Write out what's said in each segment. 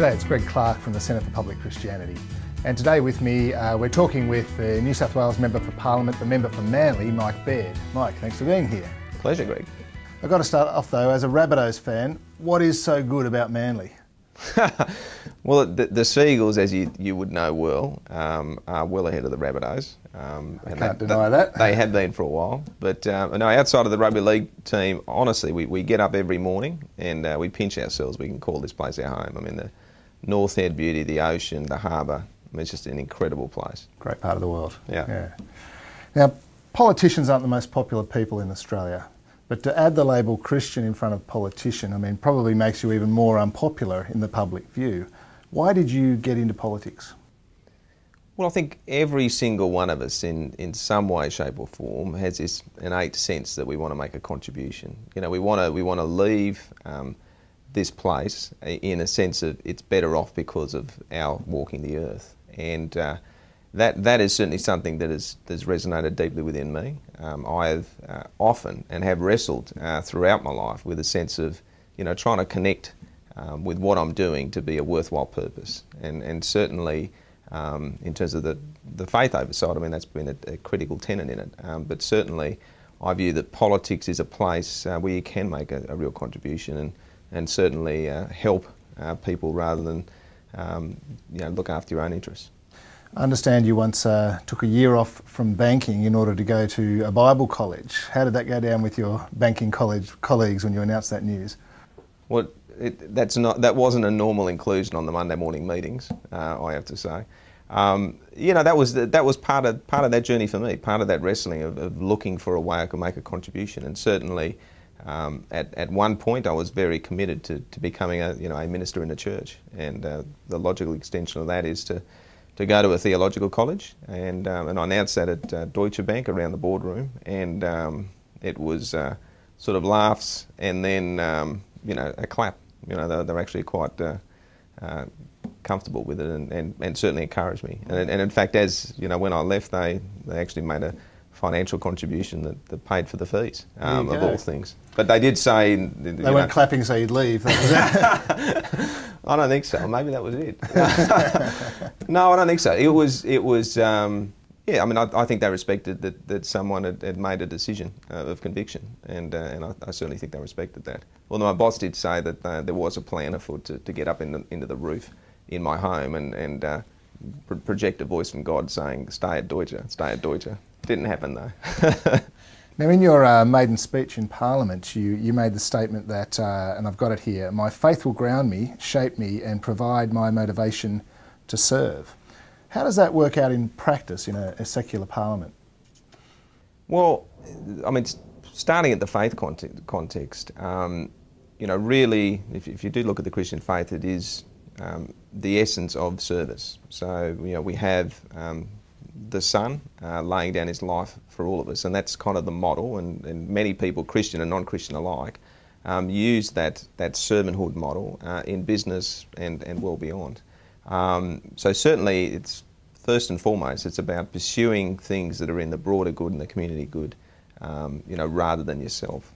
G'day, it's Clarke from the Centre for Public Christianity. And today with me, we're talking with the New South Wales Member for Parliament, the Member for Manly, Mike Baird. Mike, thanks for being here. Pleasure, Greg. I've got to start off though, as a Rabbitohs fan, what is so good about Manly? Well, the Seagulls, as you would know well, are well ahead of the Rabbitohs. I can't deny that. They have been for a while. But no, outside of the rugby league team, honestly, we get up every morning and we pinch ourselves. We can call this place our home. I mean, the North Head beauty, the ocean, the harbour, I mean, it's just an incredible place. Great part of the world. Yeah. Now, politicians aren't the most popular people in Australia, but to add the label Christian in front of politician, I mean, probably makes you even more unpopular in the public view. Why did you get into politics? Well, I think every single one of us in some way, shape or form has this innate sense that we want to make a contribution. You know, we want to leave this place in a sense of it's better off because of our walking the earth. And that is certainly something that has resonated deeply within me. I have often and have wrestled throughout my life with a sense of, you know, trying to connect with what I'm doing to be a worthwhile purpose. And certainly in terms of the faith oversight, I mean, that's been a critical tenet in it. But certainly I view that politics is a place where you can make a real contribution and certainly help people rather than you know, look after your own interests. I understand you once took a year off from banking in order to go to a Bible college. How did that go down with your banking college colleagues when you announced that news? Well, that wasn't a normal inclusion on the Monday morning meetings, I have to say. You know, that was part of that journey for me, part of that wrestling of looking for a way I could make a contribution. And certainly at one point I was very committed to becoming a minister in the church. And the logical extension of that is to go to a theological college, and I announced that at Deutsche Bank around the boardroom, and it was sort of laughs and then you know, a clap. You know, they're actually quite comfortable with it, and certainly encouraged me. And in fact, as you know, when I left, they actually made a financial contribution that paid for the fees of all things. But they did say they weren't clapping so you'd leave. I don't think so. Maybe that was it. No, I don't think so. It was. Yeah, I mean, I think they respected that someone had made a decision of conviction, and I certainly think they respected that. Although my boss did say that there was a plan afoot to get up into the roof in my home and project a voice from God saying, "Stay at Deutsche, stay at Deutsche." Didn't happen though. Now, in your maiden speech in Parliament, you made the statement that, and I've got it here, "My faith will ground me, shape me, and provide my motivation to serve." How does that work out in practice in a secular parliament? Well, I mean, starting at the faith context, you know, really, if you do look at the Christian faith, it is the essence of service. So, you know, we have the Son laying down his life for all of us, and that's kind of the model, and many people, Christian and non-Christian alike, use that servanthood model in business and well beyond. So certainly it's first and foremost, it's about pursuing things that are in the broader good and the community good, you know, rather than yourself.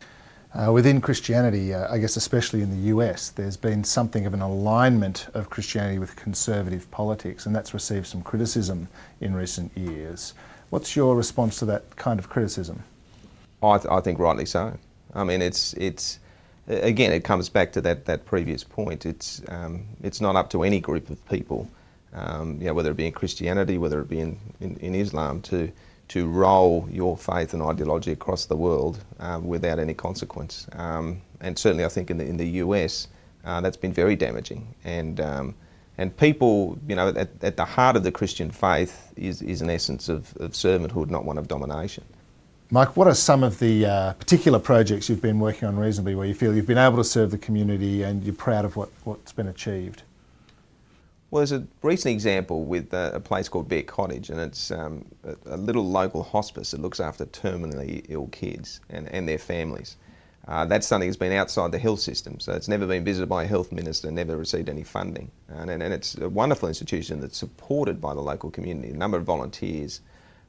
Within Christianity, I guess especially in the US, there's been something of an alignment of Christianity with conservative politics, and that's received some criticism in recent years. What's your response to that kind of criticism? I think rightly so. I mean, it's again, it comes back to that previous point. It's not up to any group of people, you know, whether it be in Christianity, whether it be in Islam, to roll your faith and ideology across the world without any consequence. And certainly I think in the US that's been very damaging. And people, you know, at the heart of the Christian faith is an essence of servanthood, not one of domination. Mike, what are some of the particular projects you've been working on reasonably where you feel you've been able to serve the community and you're proud of what's been achieved? Well, there's a recent example with a place called Bear Cottage, and it's a little local hospice that looks after terminally ill kids and their families. That's something that's been outside the health system, so it's never been visited by a health minister, never received any funding. And it's a wonderful institution that's supported by the local community, a number of volunteers,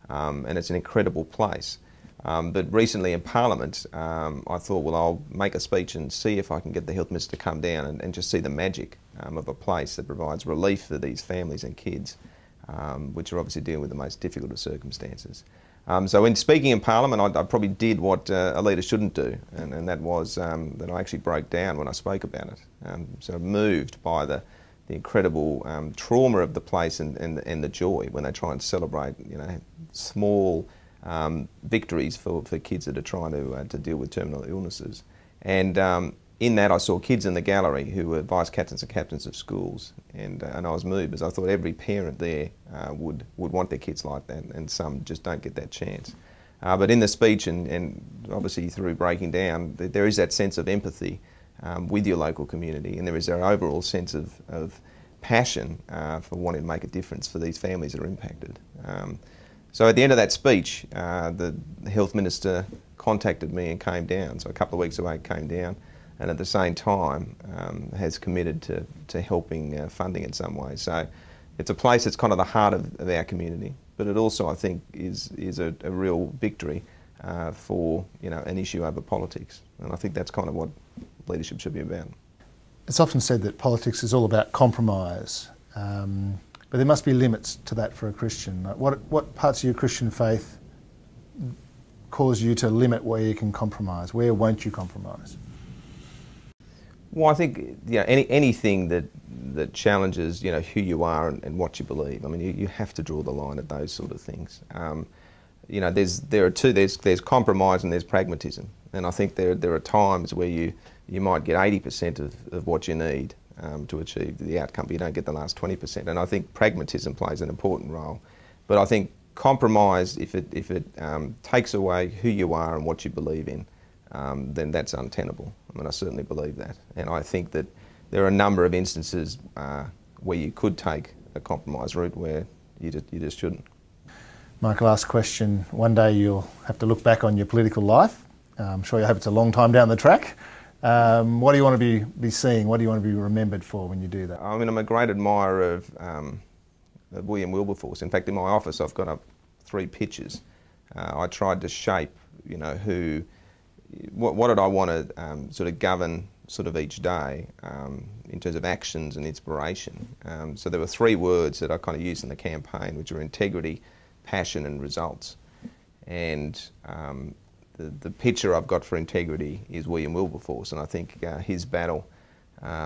and it's an incredible place. But recently in Parliament, I thought, well, I'll make a speech and see if I can get the Health Minister to come down and just see the magic of a place that provides relief for these families and kids, which are obviously dealing with the most difficult of circumstances. So in speaking in Parliament, I probably did what a leader shouldn't do, and that was that I actually broke down when I spoke about it. So moved by the incredible trauma of the place and the joy when they try and celebrate, small victories for kids that are trying to deal with terminal illnesses. And in that I saw kids in the gallery who were vice captains and captains of schools, and I was moved because I thought every parent there would want their kids like that, and some just don't get that chance. But in the speech and obviously through breaking down, there is that sense of empathy with your local community, and there is our overall sense of passion for wanting to make a difference for these families that are impacted. So at the end of that speech, the Health Minister contacted me and came down. So a couple of weeks away came down, and at the same time has committed to helping funding in some way. So it's a place that's kind of the heart of our community, but it also, I think, is a real victory for an issue over politics. And I think that's kind of what leadership should be about. It's often said that politics is all about compromise, but there must be limits to that for a Christian. What parts of your Christian faith cause you to limit where you can compromise? Where won't you compromise? Well, I think anything that challenges who you are and what you believe. I mean, you have to draw the line at those sort of things. There's compromise and there's pragmatism, and I think there are times where you might get 80% of what you need to achieve the outcome, but you don't get the last 20%. And I think pragmatism plays an important role. But I think compromise, if it takes away who you are and what you believe in, then that's untenable. I mean, I certainly believe that. And I think that there are a number of instances where you could take a compromise route where you just shouldn't. Mike, last question. One day you'll have to look back on your political life. I'm sure you hope it's a long time down the track. What do you want to be seeing? What do you want to be remembered for when you do that? I mean, I'm a great admirer of William Wilberforce. In fact, in my office, I've got up 3 pictures. I tried to shape, what did I want to sort of govern sort of each day in terms of actions and inspiration. So there were 3 words that I kind of used in the campaign, which are integrity, passion, and results. And the picture I've got for integrity is William Wilberforce, and I think his battle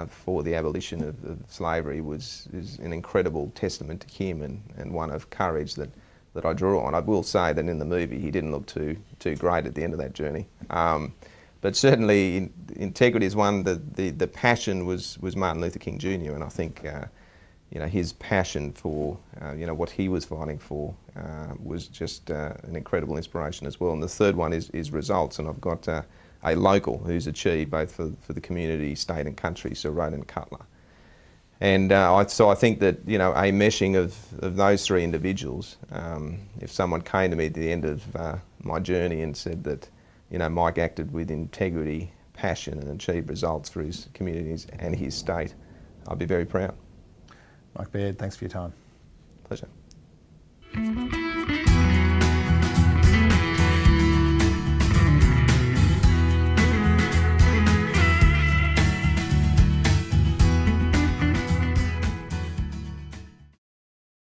for the abolition of slavery is an incredible testament to him and one of courage that I draw on. I will say that in the movie he didn't look too great at the end of that journey. But certainly integrity is one. The passion was Martin Luther King Jr., and I think his passion for what he was fighting for was just an incredible inspiration as well. And the third one is results, and I've got a local who's achieved both for the community, state and country, so Roden Cutler. And so I think that a meshing of those 3 individuals, if someone came to me at the end of my journey and said that Mike acted with integrity, passion and achieved results for his communities and his state, I'd be very proud. Mike Baird, thanks for your time. Pleasure.